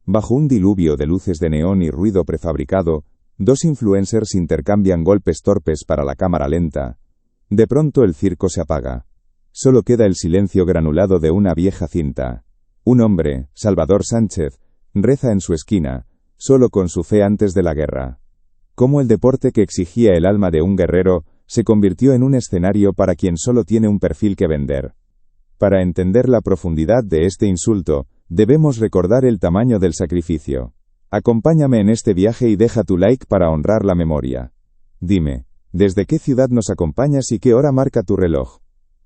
Bajo un diluvio de luces de neón y ruido prefabricado, dos influencers intercambian golpes torpes para la cámara lenta. De pronto el circo se apaga. Solo queda el silencio granulado de una vieja cinta. Un hombre, Salvador Sánchez, reza en su esquina, solo con su fe antes de la guerra. Cómo el deporte que exigía el alma de un guerrero se convirtió en un escenario para quien solo tiene un perfil que vender. Para entender la profundidad de este insulto, debemos recordar el tamaño del sacrificio. Acompáñame en este viaje y deja tu like para honrar la memoria. Dime, ¿desde qué ciudad nos acompañas y qué hora marca tu reloj?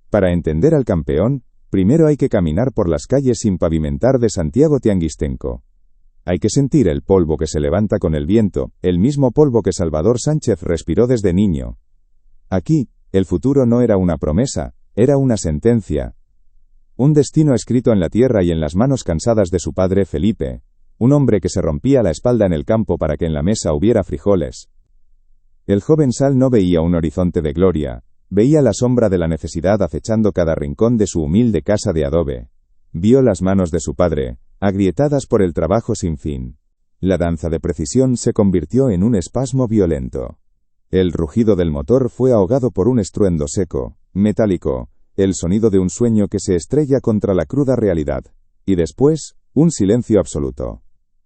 Para entender al campeón, primero hay que caminar por las calles sin pavimentar de Santiago Tianguistenco. Hay que sentir el polvo que se levanta con el viento, el mismo polvo que Salvador Sánchez respiró desde niño. Aquí, el futuro no era una promesa, era una sentencia. Un destino escrito en la tierra y en las manos cansadas de su padre Felipe, un hombre que se rompía la espalda en el campo para que en la mesa hubiera frijoles. El joven Sal no veía un horizonte de gloria, veía la sombra de la necesidad acechando cada rincón de su humilde casa de adobe. Vio las manos de su padre, agrietadas por el trabajo sin fin. La danza de precisión se convirtió en un espasmo violento. El rugido del motor fue ahogado por un estruendo seco, metálico, el sonido de un sueño que se estrella contra la cruda realidad. Y después, un silencio absoluto.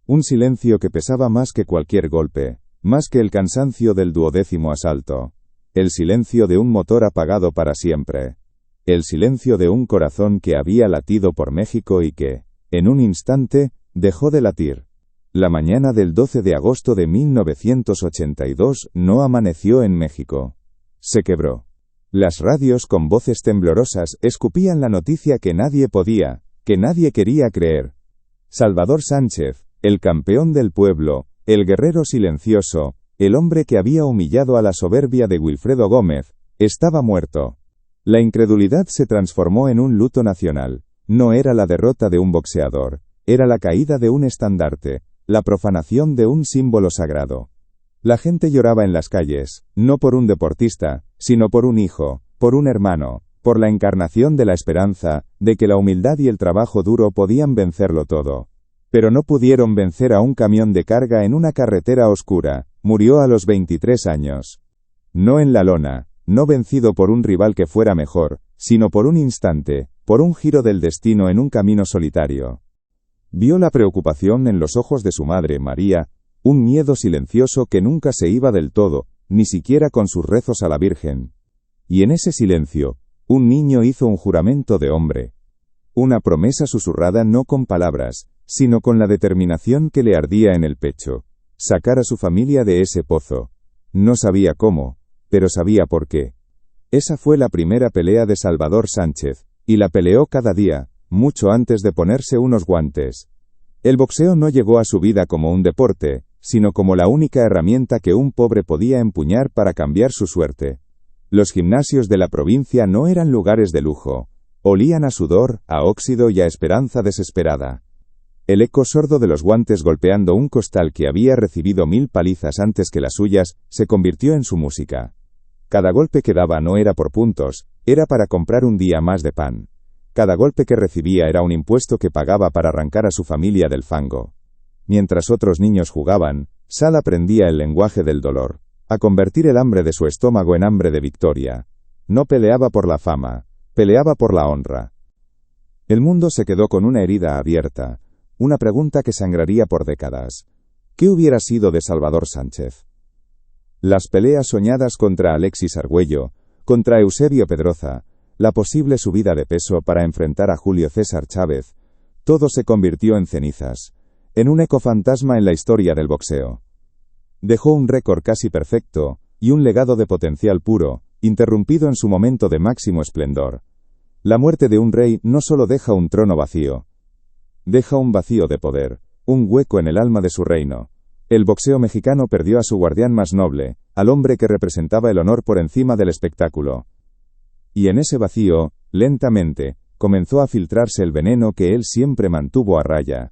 Un silencio que pesaba más que cualquier golpe, más que el cansancio del 12º asalto. El silencio de un motor apagado para siempre. El silencio de un corazón que había latido por México y que, en un instante, dejó de latir. La mañana del 12 de agosto de 1982 no amaneció en México. Se quebró. Las radios con voces temblorosas escupían la noticia que nadie podía, que nadie quería creer. Salvador Sánchez, el campeón del pueblo, el guerrero silencioso, el hombre que había humillado a la soberbia de Wilfredo Gómez, estaba muerto. La incredulidad se transformó en un luto nacional. No era la derrota de un boxeador, era la caída de un estandarte, la profanación de un símbolo sagrado. La gente lloraba en las calles, no por un deportista, sino por un hijo, por un hermano, por la encarnación de la esperanza, de que la humildad y el trabajo duro podían vencerlo todo. Pero no pudieron vencer a un camión de carga en una carretera oscura. Murió a los 23 años. No en la lona, no vencido por un rival que fuera mejor, sino por un instante, por un giro del destino en un camino solitario. Vio la preocupación en los ojos de su madre, María, un miedo silencioso que nunca se iba del todo, ni siquiera con sus rezos a la Virgen. Y en ese silencio, un niño hizo un juramento de hombre. Una promesa susurrada no con palabras, sino con la determinación que le ardía en el pecho. Sacar a su familia de ese pozo. No sabía cómo, pero sabía por qué. Esa fue la primera pelea de Salvador Sánchez, y la peleó cada día, mucho antes de ponerse unos guantes. El boxeo no llegó a su vida como un deporte, sino como la única herramienta que un pobre podía empuñar para cambiar su suerte. Los gimnasios de la provincia no eran lugares de lujo. Olían a sudor, a óxido y a esperanza desesperada. El eco sordo de los guantes golpeando un costal que había recibido 1000 palizas antes que las suyas, se convirtió en su música. Cada golpe que daba no era por puntos, era para comprar un día más de pan. Cada golpe que recibía era un impuesto que pagaba para arrancar a su familia del fango. Mientras otros niños jugaban, Sal aprendía el lenguaje del dolor, a convertir el hambre de su estómago en hambre de victoria. No peleaba por la fama, peleaba por la honra. El mundo se quedó con una herida abierta, una pregunta que sangraría por décadas. ¿Qué hubiera sido de Salvador Sánchez? Las peleas soñadas contra Alexis Argüello, contra Eusebio Pedroza, la posible subida de peso para enfrentar a Julio César Chávez, todo se convirtió en cenizas, en un eco fantasma en la historia del boxeo. Dejó un récord casi perfecto, y un legado de potencial puro, interrumpido en su momento de máximo esplendor. La muerte de un rey no solo deja un trono vacío, deja un vacío de poder, un hueco en el alma de su reino. El boxeo mexicano perdió a su guardián más noble, al hombre que representaba el honor por encima del espectáculo. Y en ese vacío, lentamente, comenzó a filtrarse el veneno que él siempre mantuvo a raya.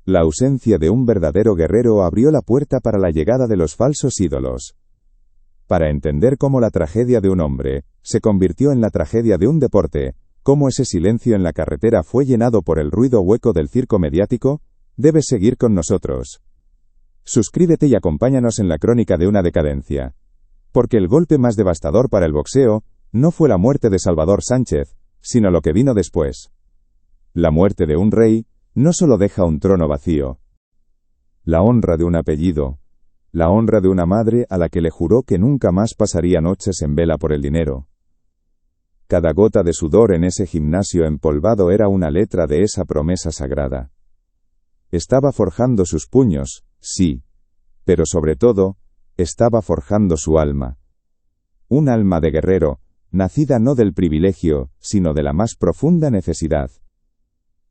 La ausencia de un verdadero guerrero abrió la puerta para la llegada de los falsos ídolos. Para entender cómo la tragedia de un hombre se convirtió en la tragedia de un deporte, cómo ese silencio en la carretera fue llenado por el ruido hueco del circo mediático, debes seguir con nosotros. Suscríbete y acompáñanos en la crónica de una decadencia. Porque el golpe más devastador para el boxeo no fue la muerte de Salvador Sánchez, sino lo que vino después. La muerte de un rey no solo deja un trono vacío. La honra de un apellido, la honra de una madre a la que le juró que nunca más pasaría noches en vela por el dinero. Cada gota de sudor en ese gimnasio empolvado era una letra de esa promesa sagrada. Estaba forjando sus puños, sí, pero sobre todo, estaba forjando su alma. Un alma de guerrero, nacida no del privilegio, sino de la más profunda necesidad.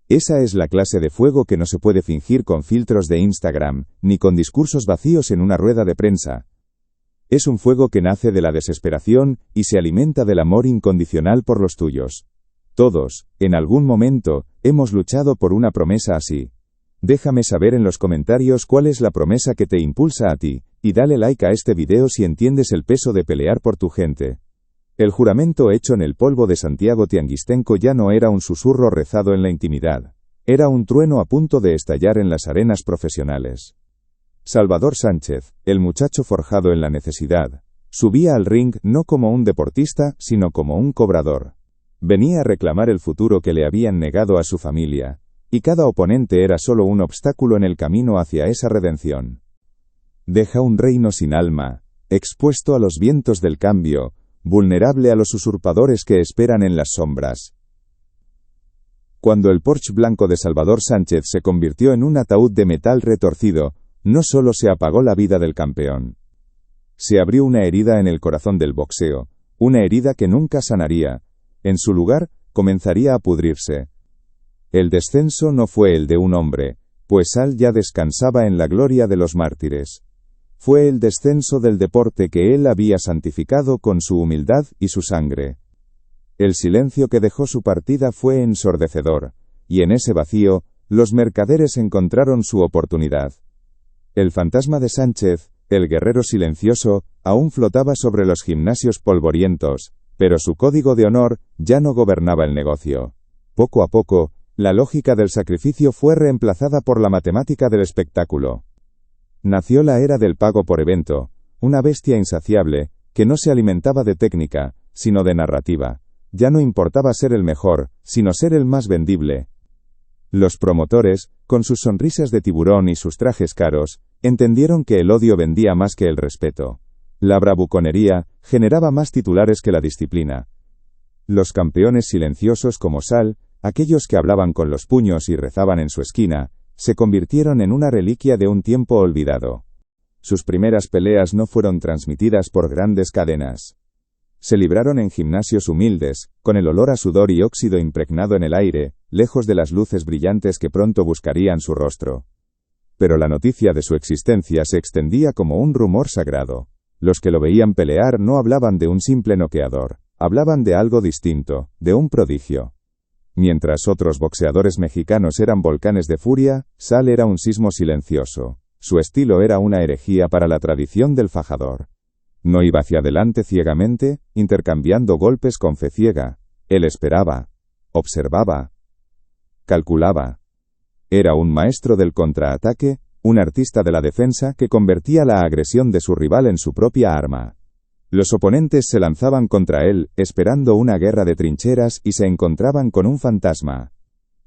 Esa es la clase de fuego que no se puede fingir con filtros de Instagram, ni con discursos vacíos en una rueda de prensa. Es un fuego que nace de la desesperación y se alimenta del amor incondicional por los tuyos. Todos, en algún momento, hemos luchado por una promesa así. Déjame saber en los comentarios cuál es la promesa que te impulsa a ti, y dale like a este video si entiendes el peso de pelear por tu gente. El juramento hecho en el polvo de Santiago Tianguistenco ya no era un susurro rezado en la intimidad. Era un trueno a punto de estallar en las arenas profesionales. Salvador Sánchez, el muchacho forjado en la necesidad, subía al ring no como un deportista, sino como un cobrador. Venía a reclamar el futuro que le habían negado a su familia, y cada oponente era solo un obstáculo en el camino hacia esa redención. Deja un reino sin alma, expuesto a los vientos del cambio, vulnerable a los usurpadores que esperan en las sombras. Cuando el Porsche blanco de Salvador Sánchez se convirtió en un ataúd de metal retorcido, no solo se apagó la vida del campeón. Se abrió una herida en el corazón del boxeo, una herida que nunca sanaría. En su lugar, comenzaría a pudrirse. El descenso no fue el de un hombre, pues Sal ya descansaba en la gloria de los mártires. Fue el descenso del deporte que él había santificado con su humildad y su sangre. El silencio que dejó su partida fue ensordecedor, y en ese vacío, los mercaderes encontraron su oportunidad. El fantasma de Sánchez, el guerrero silencioso, aún flotaba sobre los gimnasios polvorientos, pero su código de honor ya no gobernaba el negocio. Poco a poco, la lógica del sacrificio fue reemplazada por la matemática del espectáculo. Nació la era del pago por evento, una bestia insaciable, que no se alimentaba de técnica, sino de narrativa. Ya no importaba ser el mejor, sino ser el más vendible. Los promotores, con sus sonrisas de tiburón y sus trajes caros, entendieron que el odio vendía más que el respeto. La bravuconería generaba más titulares que la disciplina. Los campeones silenciosos como Sal, aquellos que hablaban con los puños y rezaban en su esquina, se convirtieron en una reliquia de un tiempo olvidado. Sus primeras peleas no fueron transmitidas por grandes cadenas. Se libraron en gimnasios humildes, con el olor a sudor y óxido impregnado en el aire, lejos de las luces brillantes que pronto buscarían su rostro. Pero la noticia de su existencia se extendía como un rumor sagrado. Los que lo veían pelear no hablaban de un simple noqueador, hablaban de algo distinto, de un prodigio. Mientras otros boxeadores mexicanos eran volcanes de furia, Sal era un sismo silencioso. Su estilo era una herejía para la tradición del fajador. No iba hacia adelante ciegamente, intercambiando golpes con fe ciega. Él esperaba, observaba, calculaba. Era un maestro del contraataque, un artista de la defensa que convertía la agresión de su rival en su propia arma. Los oponentes se lanzaban contra él, esperando una guerra de trincheras y se encontraban con un fantasma.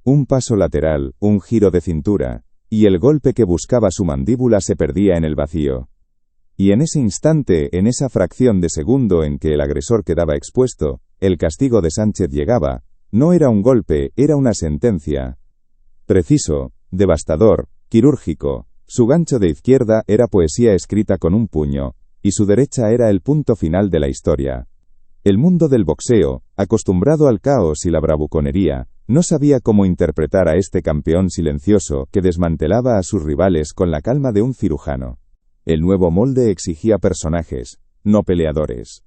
Un paso lateral, un giro de cintura, y el golpe que buscaba su mandíbula se perdía en el vacío. Y en ese instante, en esa fracción de segundo en que el agresor quedaba expuesto, el castigo de Sánchez llegaba. No era un golpe, era una sentencia. Preciso, devastador, quirúrgico. Su gancho de izquierda era poesía escrita con un puño, y su derecha era el punto final de la historia. El mundo del boxeo, acostumbrado al caos y la bravuconería, no sabía cómo interpretar a este campeón silencioso que desmantelaba a sus rivales con la calma de un cirujano. El nuevo molde exigía personajes, no peleadores.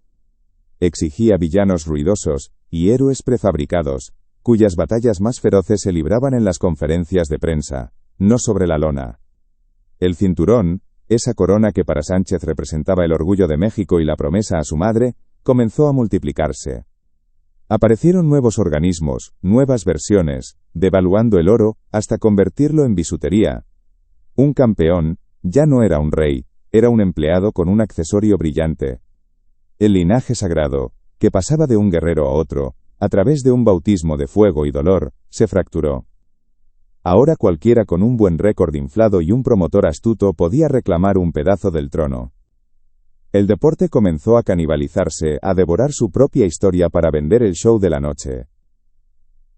Exigía villanos ruidosos y héroes prefabricados, cuyas batallas más feroces se libraban en las conferencias de prensa, no sobre la lona. El cinturón, esa corona que para Sánchez representaba el orgullo de México y la promesa a su madre, comenzó a multiplicarse. Aparecieron nuevos organismos, nuevas versiones, devaluando el oro, hasta convertirlo en bisutería. Un campeón, ya no era un rey, era un empleado con un accesorio brillante. El linaje sagrado, que pasaba de un guerrero a otro, a través de un bautismo de fuego y dolor, se fracturó. Ahora cualquiera con un buen récord inflado y un promotor astuto podía reclamar un pedazo del trono. El deporte comenzó a canibalizarse, a devorar su propia historia para vender el show de la noche.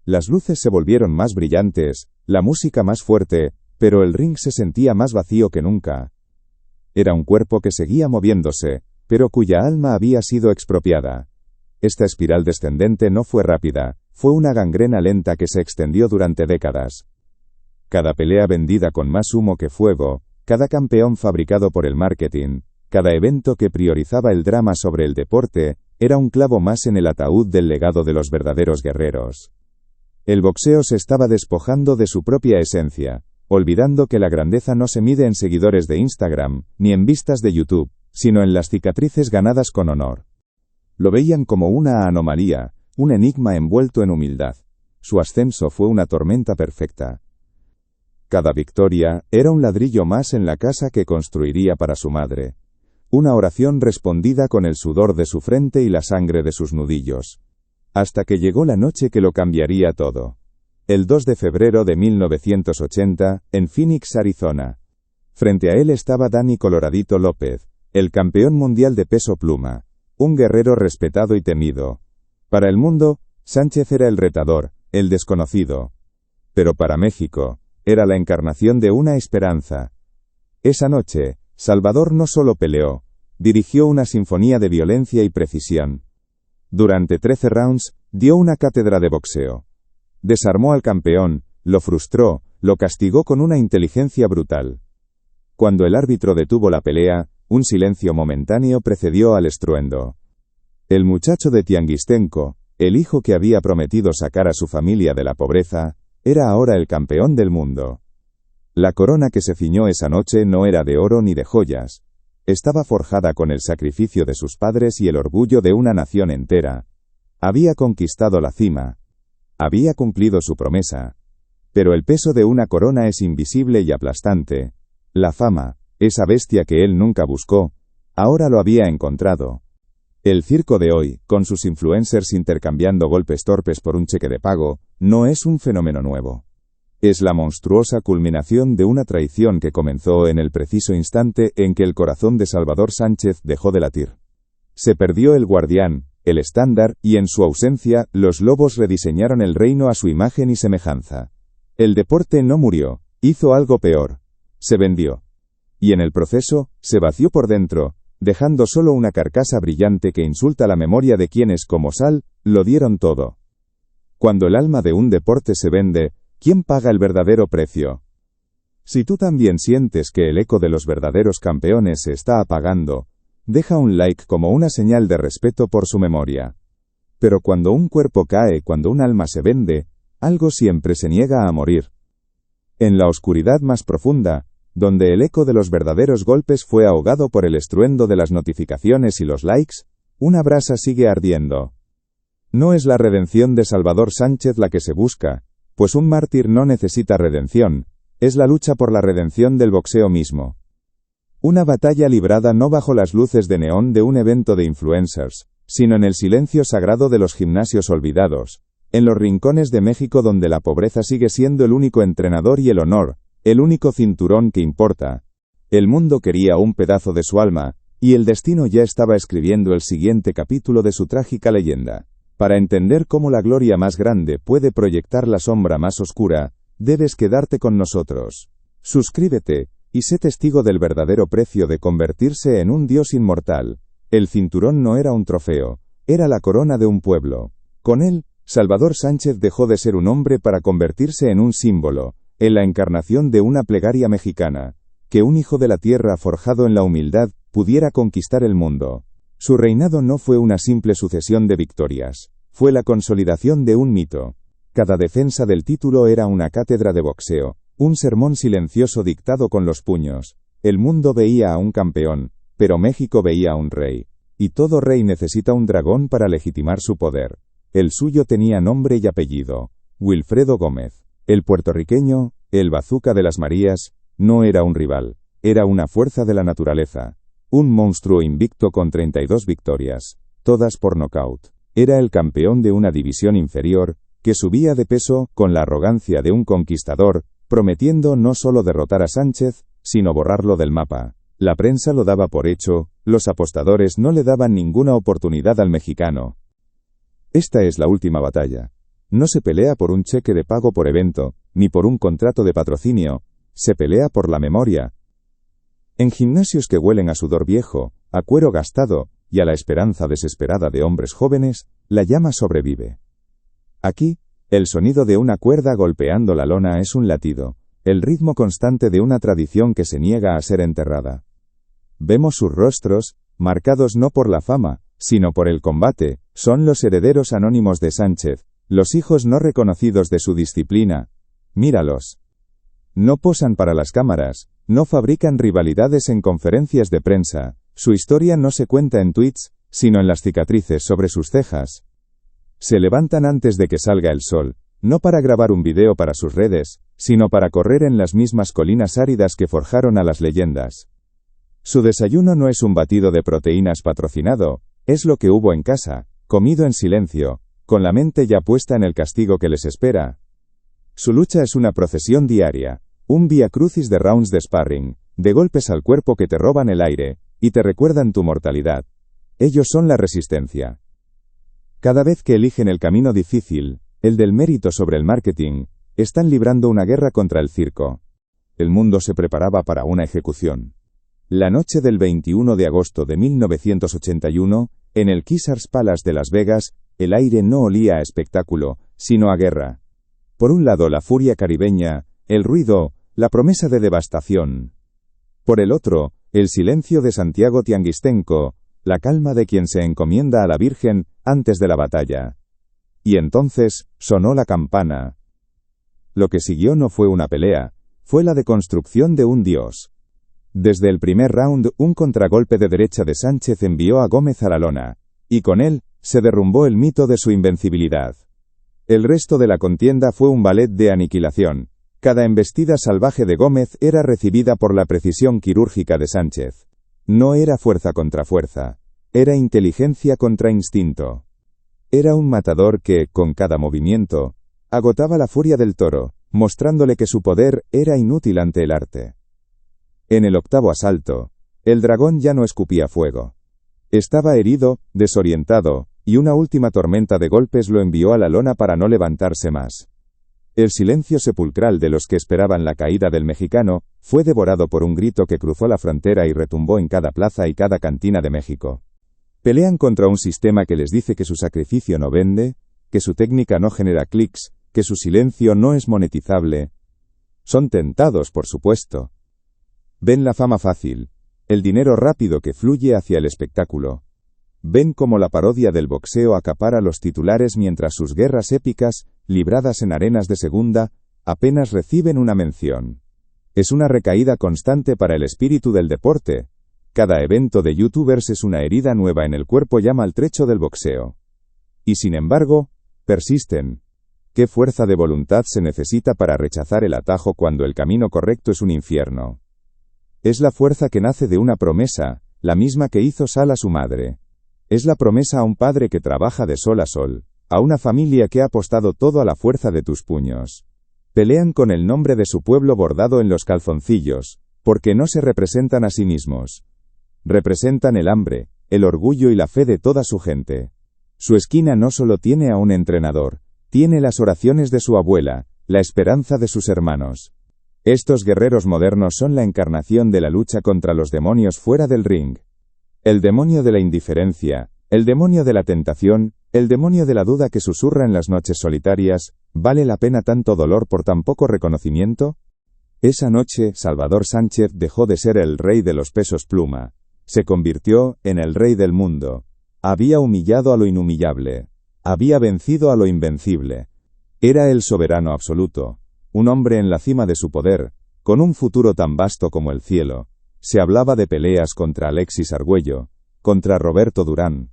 Las luces se volvieron más brillantes, la música más fuerte, pero el ring se sentía más vacío que nunca. Era un cuerpo que seguía moviéndose, pero cuya alma había sido expropiada. Esta espiral descendente no fue rápida, fue una gangrena lenta que se extendió durante décadas. Cada pelea vendida con más humo que fuego, cada campeón fabricado por el marketing, cada evento que priorizaba el drama sobre el deporte, era un clavo más en el ataúd del legado de los verdaderos guerreros. El boxeo se estaba despojando de su propia esencia, olvidando que la grandeza no se mide en seguidores de Instagram, ni en vistas de YouTube, sino en las cicatrices ganadas con honor. Lo veían como una anomalía, un enigma envuelto en humildad. Su ascenso fue una tormenta perfecta. Cada victoria era un ladrillo más en la casa que construiría para su madre. Una oración respondida con el sudor de su frente y la sangre de sus nudillos. Hasta que llegó la noche que lo cambiaría todo. El 2 de febrero de 1980, en Phoenix, Arizona. Frente a él estaba Dani Coloradito López, el campeón mundial de peso pluma, un guerrero respetado y temido. Para el mundo, Sánchez era el retador, el desconocido. Pero para México, era la encarnación de una esperanza. Esa noche, Salvador no solo peleó, dirigió una sinfonía de violencia y precisión. Durante 13 rounds, dio una cátedra de boxeo. Desarmó al campeón, lo frustró, lo castigó con una inteligencia brutal. Cuando el árbitro detuvo la pelea, un silencio momentáneo precedió al estruendo. El muchacho de Tianguistenco, el hijo que había prometido sacar a su familia de la pobreza, era ahora el campeón del mundo. La corona que se ciñó esa noche no era de oro ni de joyas. Estaba forjada con el sacrificio de sus padres y el orgullo de una nación entera. Había conquistado la cima. Había cumplido su promesa. Pero el peso de una corona es invisible y aplastante. La fama, esa bestia que él nunca buscó, ahora lo había encontrado. El circo de hoy, con sus influencers intercambiando golpes torpes por un cheque de pago, no es un fenómeno nuevo. Es la monstruosa culminación de una traición que comenzó en el preciso instante en que el corazón de Salvador Sánchez dejó de latir. Se perdió el guardián, el estándar, y en su ausencia, los lobos rediseñaron el reino a su imagen y semejanza. El deporte no murió, hizo algo peor. Se vendió. Y en el proceso, se vació por dentro, dejando solo una carcasa brillante que insulta la memoria de quienes, como Sal, lo dieron todo. Cuando el alma de un deporte se vende, ¿quién paga el verdadero precio? Si tú también sientes que el eco de los verdaderos campeones se está apagando, deja un like como una señal de respeto por su memoria. Pero cuando un cuerpo cae, cuando un alma se vende, algo siempre se niega a morir. En la oscuridad más profunda, donde el eco de los verdaderos golpes fue ahogado por el estruendo de las notificaciones y los likes, una brasa sigue ardiendo. No es la redención de Salvador Sánchez la que se busca, pues un mártir no necesita redención, es la lucha por la redención del boxeo mismo. Una batalla librada no bajo las luces de neón de un evento de influencers, sino en el silencio sagrado de los gimnasios olvidados, en los rincones de México donde la pobreza sigue siendo el único entrenador y el honor, el único cinturón que importa. El mundo quería un pedazo de su alma, y el destino ya estaba escribiendo el siguiente capítulo de su trágica leyenda. Para entender cómo la gloria más grande puede proyectar la sombra más oscura, debes quedarte con nosotros. Suscríbete, y sé testigo del verdadero precio de convertirse en un dios inmortal. El cinturón no era un trofeo, era la corona de un pueblo. Con él, Salvador Sánchez dejó de ser un hombre para convertirse en un símbolo, en la encarnación de una plegaria mexicana, que un hijo de la tierra forjado en la humildad pudiera conquistar el mundo. Su reinado no fue una simple sucesión de victorias, fue la consolidación de un mito. Cada defensa del título era una cátedra de boxeo, un sermón silencioso dictado con los puños. El mundo veía a un campeón, pero México veía a un rey. Y todo rey necesita un dragón para legitimar su poder. el suyo tenía nombre y apellido: Wilfredo Gómez. El puertorriqueño, el Bazooka de las Marías, no era un rival, era una fuerza de la naturaleza. Un monstruo invicto con 32 victorias, todas por nocaut. Era el campeón de una división inferior, que subía de peso con la arrogancia de un conquistador, prometiendo no solo derrotar a Sánchez, sino borrarlo del mapa. La prensa lo daba por hecho, los apostadores no le daban ninguna oportunidad al mexicano. Esta es la última batalla. No se pelea por un cheque de pago por evento, ni por un contrato de patrocinio, se pelea por la memoria. En gimnasios que huelen a sudor viejo, a cuero gastado, y a la esperanza desesperada de hombres jóvenes, la llama sobrevive. Aquí, el sonido de una cuerda golpeando la lona es un latido, el ritmo constante de una tradición que se niega a ser enterrada. Vemos sus rostros, marcados no por la fama, sino por el combate, son los herederos anónimos de Sánchez, los hijos no reconocidos de su disciplina. Míralos. No posan para las cámaras, no fabrican rivalidades en conferencias de prensa, su historia no se cuenta en tweets, sino en las cicatrices sobre sus cejas. Se levantan antes de que salga el sol, no para grabar un video para sus redes, sino para correr en las mismas colinas áridas que forjaron a las leyendas. Su desayuno no es un batido de proteínas patrocinado, es lo que hubo en casa, comido en silencio, con la mente ya puesta en el castigo que les espera. Su lucha es una procesión diaria, un vía crucis de rounds de sparring, de golpes al cuerpo que te roban el aire, y te recuerdan tu mortalidad. Ellos son la resistencia. Cada vez que eligen el camino difícil, el del mérito sobre el marketing, están librando una guerra contra el circo. El mundo se preparaba para una ejecución. La noche del 21 de agosto de 1981, en el Caesars Palace de Las Vegas, el aire no olía a espectáculo, sino a guerra. Por un lado la furia caribeña, el ruido, la promesa de devastación. Por el otro, el silencio de Santiago Tianguistenco, la calma de quien se encomienda a la Virgen antes de la batalla. Y entonces, sonó la campana. Lo que siguió no fue una pelea, fue la deconstrucción de un dios. Desde el primer round, un contragolpe de derecha de Sánchez envió a Gómez a la lona, y con él, se derrumbó el mito de su invencibilidad. El resto de la contienda fue un ballet de aniquilación. Cada embestida salvaje de Gómez era recibida por la precisión quirúrgica de Sánchez. No era fuerza contra fuerza, era inteligencia contra instinto. Era un matador que, con cada movimiento, agotaba la furia del toro, mostrándole que su poder era inútil ante el arte. En el octavo asalto, el dragón ya no escupía fuego. Estaba herido, desorientado, y una última tormenta de golpes lo envió a la lona para no levantarse más. El silencio sepulcral de los que esperaban la caída del mexicano fue devorado por un grito que cruzó la frontera y retumbó en cada plaza y cada cantina de México. Pelean contra un sistema que les dice que su sacrificio no vende, que su técnica no genera clics, que su silencio no es monetizable. Son tentados, por supuesto. Ven la fama fácil, el dinero rápido que fluye hacia el espectáculo. Ven cómo la parodia del boxeo acapara los titulares mientras sus guerras épicas, libradas en arenas de segunda, apenas reciben una mención. Es una recaída constante para el espíritu del deporte. Cada evento de youtubers es una herida nueva en el cuerpo ya maltrecho del boxeo. Y sin embargo, persisten. ¿Qué fuerza de voluntad se necesita para rechazar el atajo cuando el camino correcto es un infierno? Es la fuerza que nace de una promesa, la misma que hizo Sal a su madre. Es la promesa a un padre que trabaja de sol a sol, a una familia que ha apostado todo a la fuerza de tus puños. Pelean con el nombre de su pueblo bordado en los calzoncillos, porque no se representan a sí mismos. Representan el hambre, el orgullo y la fe de toda su gente. Su esquina no solo tiene a un entrenador, tiene las oraciones de su abuela, la esperanza de sus hermanos. Estos guerreros modernos son la encarnación de la lucha contra los demonios fuera del ring. El demonio de la indiferencia, el demonio de la tentación, el demonio de la duda que susurra en las noches solitarias. ¿Vale la pena tanto dolor por tan poco reconocimiento? Esa noche, Salvador Sánchez dejó de ser el rey de los pesos pluma. Se convirtió en el rey del mundo. Había humillado a lo inhumillable. Había vencido a lo invencible. Era el soberano absoluto. Un hombre en la cima de su poder, con un futuro tan vasto como el cielo. Se hablaba de peleas contra Alexis Argüello, contra Roberto Durán.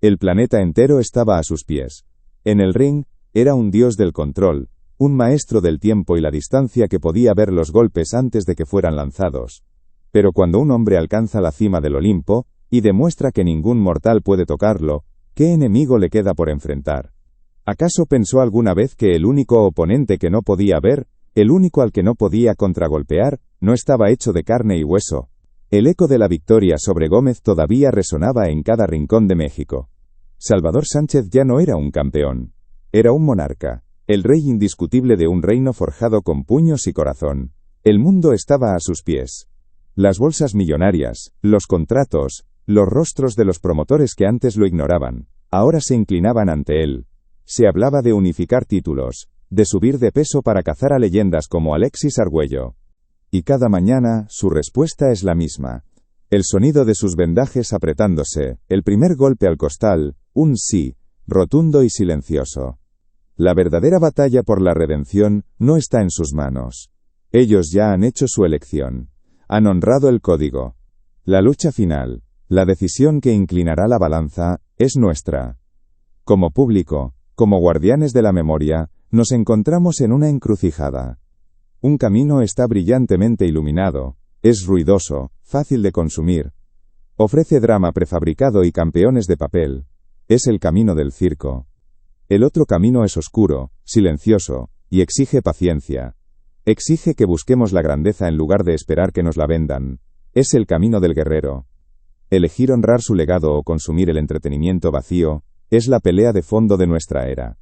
El planeta entero estaba a sus pies. En el ring, era un dios del control, un maestro del tiempo y la distancia que podía ver los golpes antes de que fueran lanzados. Pero cuando un hombre alcanza la cima del Olimpo, y demuestra que ningún mortal puede tocarlo, ¿qué enemigo le queda por enfrentar? ¿Acaso pensó alguna vez que el único oponente que no podía ver, el único al que no podía contragolpear, no estaba hecho de carne y hueso? El eco de la victoria sobre Gómez todavía resonaba en cada rincón de México. Salvador Sánchez ya no era un campeón. Era un monarca, el rey indiscutible de un reino forjado con puños y corazón. El mundo estaba a sus pies. Las bolsas millonarias, los contratos, los rostros de los promotores que antes lo ignoraban, ahora se inclinaban ante él. Se hablaba de unificar títulos, de subir de peso para cazar a leyendas como Alexis Argüello. Y cada mañana, su respuesta es la misma. El sonido de sus vendajes apretándose, el primer golpe al costal, un sí, rotundo y silencioso. La verdadera batalla por la redención no está en sus manos. Ellos ya han hecho su elección. Han honrado el código. La lucha final, la decisión que inclinará la balanza, es nuestra. Como público, como guardianes de la memoria, nos encontramos en una encrucijada. Un camino está brillantemente iluminado, es ruidoso, fácil de consumir. Ofrece drama prefabricado y campeones de papel. Es el camino del circo. El otro camino es oscuro, silencioso, y exige paciencia. Exige que busquemos la grandeza en lugar de esperar que nos la vendan. Es el camino del guerrero. Elegir honrar su legado o consumir el entretenimiento vacío, es la pelea de fondo de nuestra era.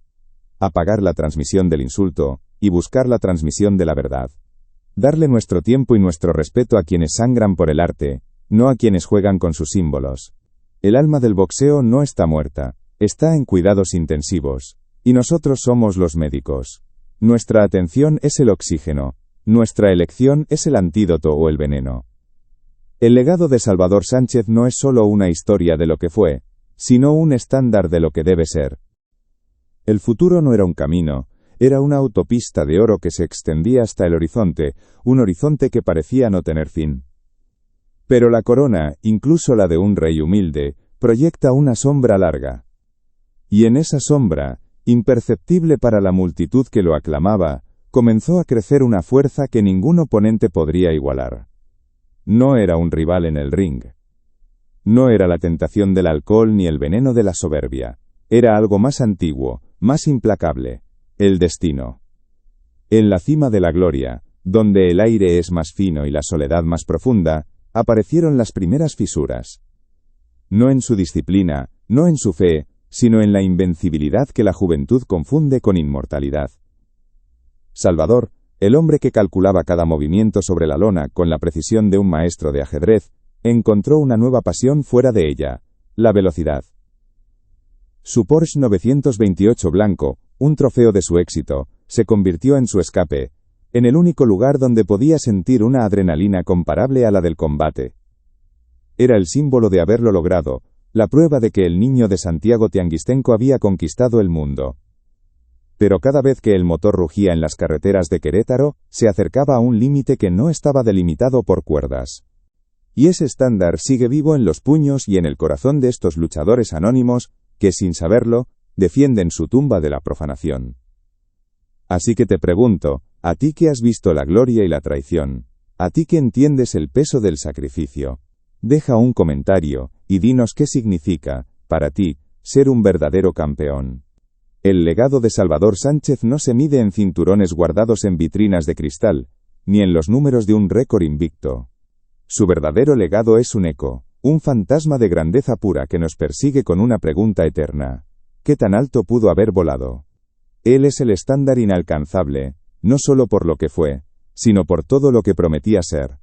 Apagar la transmisión del insulto, y buscar la transmisión de la verdad. Darle nuestro tiempo y nuestro respeto a quienes sangran por el arte, no a quienes juegan con sus símbolos. El alma del boxeo no está muerta, está en cuidados intensivos, y nosotros somos los médicos. Nuestra atención es el oxígeno, nuestra elección es el antídoto o el veneno. El legado de Salvador Sánchez no es solo una historia de lo que fue, sino un estándar de lo que debe ser. El futuro no era un camino, era una autopista de oro que se extendía hasta el horizonte, un horizonte que parecía no tener fin. Pero la corona, incluso la de un rey humilde, proyecta una sombra larga. Y en esa sombra, imperceptible para la multitud que lo aclamaba, comenzó a crecer una fuerza que ningún oponente podría igualar. No era un rival en el ring. No era la tentación del alcohol ni el veneno de la soberbia. Era algo más antiguo, más implacable, el destino. En la cima de la gloria, donde el aire es más fino y la soledad más profunda, aparecieron las primeras fisuras. No en su disciplina, no en su fe, sino en la invencibilidad que la juventud confunde con inmortalidad. Salvador, el hombre que calculaba cada movimiento sobre la lona con la precisión de un maestro de ajedrez, encontró una nueva pasión fuera de ella, la velocidad. Su Porsche 928 blanco, un trofeo de su éxito, se convirtió en su escape, en el único lugar donde podía sentir una adrenalina comparable a la del combate. Era el símbolo de haberlo logrado, la prueba de que el niño de Santiago Tianguistenco había conquistado el mundo. Pero cada vez que el motor rugía en las carreteras de Querétaro, se acercaba a un límite que no estaba delimitado por cuerdas. Y ese estándar sigue vivo en los puños y en el corazón de estos luchadores anónimos, que sin saberlo, defienden su tumba de la profanación. Así que te pregunto, a ti que has visto la gloria y la traición, a ti que entiendes el peso del sacrificio, deja un comentario, y dinos qué significa, para ti, ser un verdadero campeón. El legado de Salvador Sánchez no se mide en cinturones guardados en vitrinas de cristal, ni en los números de un récord invicto. Su verdadero legado es un eco, un fantasma de grandeza pura que nos persigue con una pregunta eterna. ¿Qué tan alto pudo haber volado? Él es el estándar inalcanzable, no solo por lo que fue, sino por todo lo que prometía ser.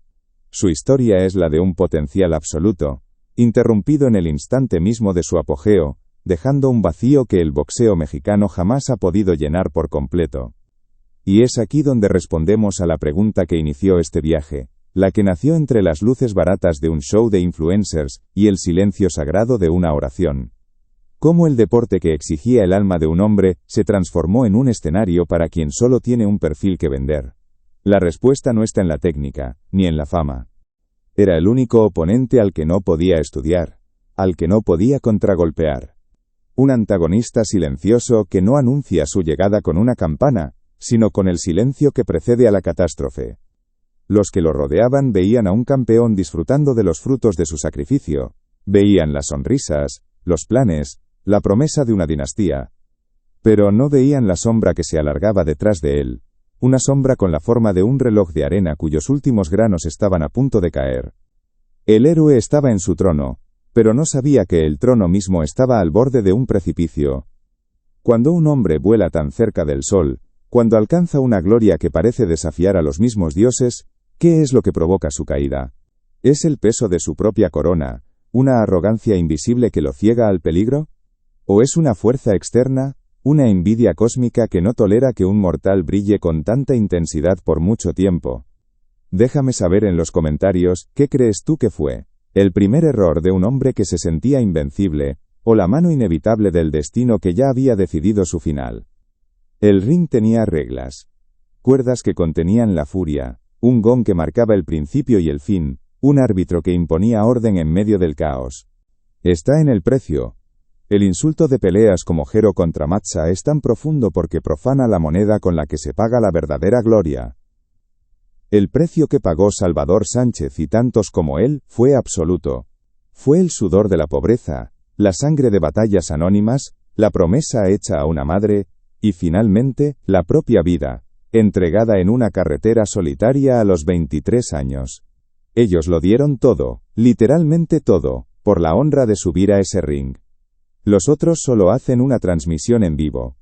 Su historia es la de un potencial absoluto, interrumpido en el instante mismo de su apogeo, dejando un vacío que el boxeo mexicano jamás ha podido llenar por completo. Y es aquí donde respondemos a la pregunta que inició este viaje, la que nació entre las luces baratas de un show de influencers y el silencio sagrado de una oración. ¿Cómo el deporte que exigía el alma de un hombre se transformó en un escenario para quien solo tiene un perfil que vender? La respuesta no está en la técnica, ni en la fama. Era el único oponente al que no podía estudiar, al que no podía contragolpear. Un antagonista silencioso que no anuncia su llegada con una campana, sino con el silencio que precede a la catástrofe. Los que lo rodeaban veían a un campeón disfrutando de los frutos de su sacrificio, veían las sonrisas, los planes, la promesa de una dinastía. Pero no veían la sombra que se alargaba detrás de él, una sombra con la forma de un reloj de arena cuyos últimos granos estaban a punto de caer. El héroe estaba en su trono, pero no sabía que el trono mismo estaba al borde de un precipicio. Cuando un hombre vuela tan cerca del sol, cuando alcanza una gloria que parece desafiar a los mismos dioses, ¿qué es lo que provoca su caída? ¿Es el peso de su propia corona, una arrogancia invisible que lo ciega al peligro? ¿O es una fuerza externa, una envidia cósmica que no tolera que un mortal brille con tanta intensidad por mucho tiempo? Déjame saber en los comentarios, ¿qué crees tú que fue? ¿El primer error de un hombre que se sentía invencible, o la mano inevitable del destino que ya había decidido su final? El ring tenía reglas. Cuerdas que contenían la furia, un gong que marcaba el principio y el fin, un árbitro que imponía orden en medio del caos. Está en el precio. El insulto de peleas como Jero contra Matza es tan profundo porque profana la moneda con la que se paga la verdadera gloria. El precio que pagó Salvador Sánchez y tantos como él fue absoluto. Fue el sudor de la pobreza, la sangre de batallas anónimas, la promesa hecha a una madre, y finalmente, la propia vida, entregada en una carretera solitaria a los 23 años. Ellos lo dieron todo, literalmente todo, por la honra de subir a ese ring. Los otros solo hacen una transmisión en vivo.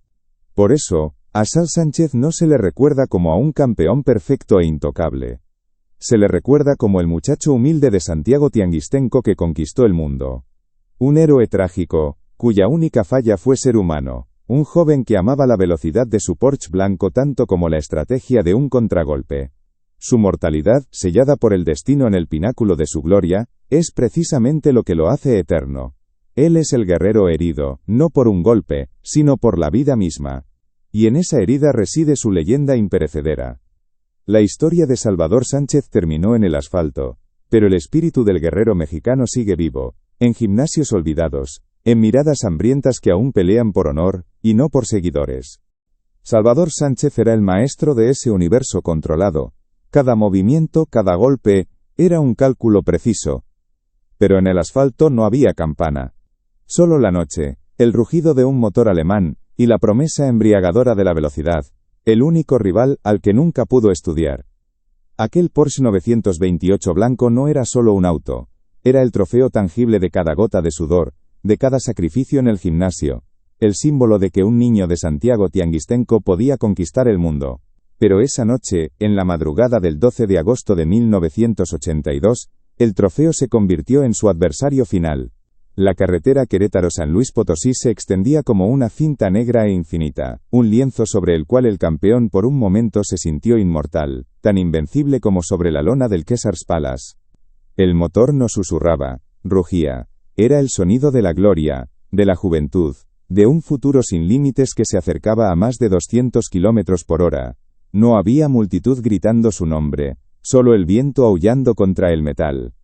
Por eso, a Sal Sánchez no se le recuerda como a un campeón perfecto e intocable. Se le recuerda como el muchacho humilde de Santiago Tianguistenco que conquistó el mundo. Un héroe trágico, cuya única falla fue ser humano. Un joven que amaba la velocidad de su Porsche blanco tanto como la estrategia de un contragolpe. Su mortalidad, sellada por el destino en el pináculo de su gloria, es precisamente lo que lo hace eterno. Él es el guerrero herido, no por un golpe, sino por la vida misma. Y en esa herida reside su leyenda imperecedera. La historia de Salvador Sánchez terminó en el asfalto, pero el espíritu del guerrero mexicano sigue vivo, en gimnasios olvidados, en miradas hambrientas que aún pelean por honor, y no por seguidores. Salvador Sánchez era el maestro de ese universo controlado. Cada movimiento, cada golpe, era un cálculo preciso. Pero en el asfalto no había campana. Solo la noche, el rugido de un motor alemán, y la promesa embriagadora de la velocidad, el único rival al que nunca pudo estudiar. Aquel Porsche 928 blanco no era solo un auto, era el trofeo tangible de cada gota de sudor, de cada sacrificio en el gimnasio, el símbolo de que un niño de Santiago Tianguistenco podía conquistar el mundo. Pero esa noche, en la madrugada del 12 de agosto de 1982, el trofeo se convirtió en su adversario final. La carretera Querétaro-San Luis Potosí se extendía como una cinta negra e infinita, un lienzo sobre el cual el campeón por un momento se sintió inmortal, tan invencible como sobre la lona del Caesars Palace. El motor no susurraba, rugía. Era el sonido de la gloria, de la juventud, de un futuro sin límites que se acercaba a más de 200 kilómetros por hora. No había multitud gritando su nombre, solo el viento aullando contra el metal.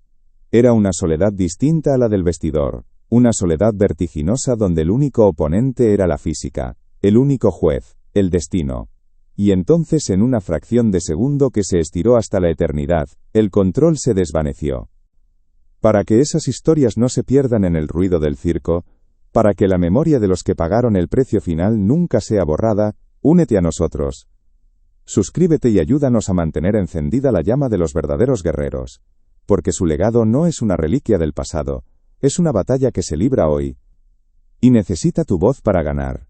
Era una soledad distinta a la del vestidor, una soledad vertiginosa donde el único oponente era la física, el único juez, el destino. Y entonces en una fracción de segundo que se estiró hasta la eternidad, el control se desvaneció. Para que esas historias no se pierdan en el ruido del circo, para que la memoria de los que pagaron el precio final nunca sea borrada, únete a nosotros. Suscríbete y ayúdanos a mantener encendida la llama de los verdaderos guerreros. Porque su legado no es una reliquia del pasado, es una batalla que se libra hoy. Y necesita tu voz para ganar.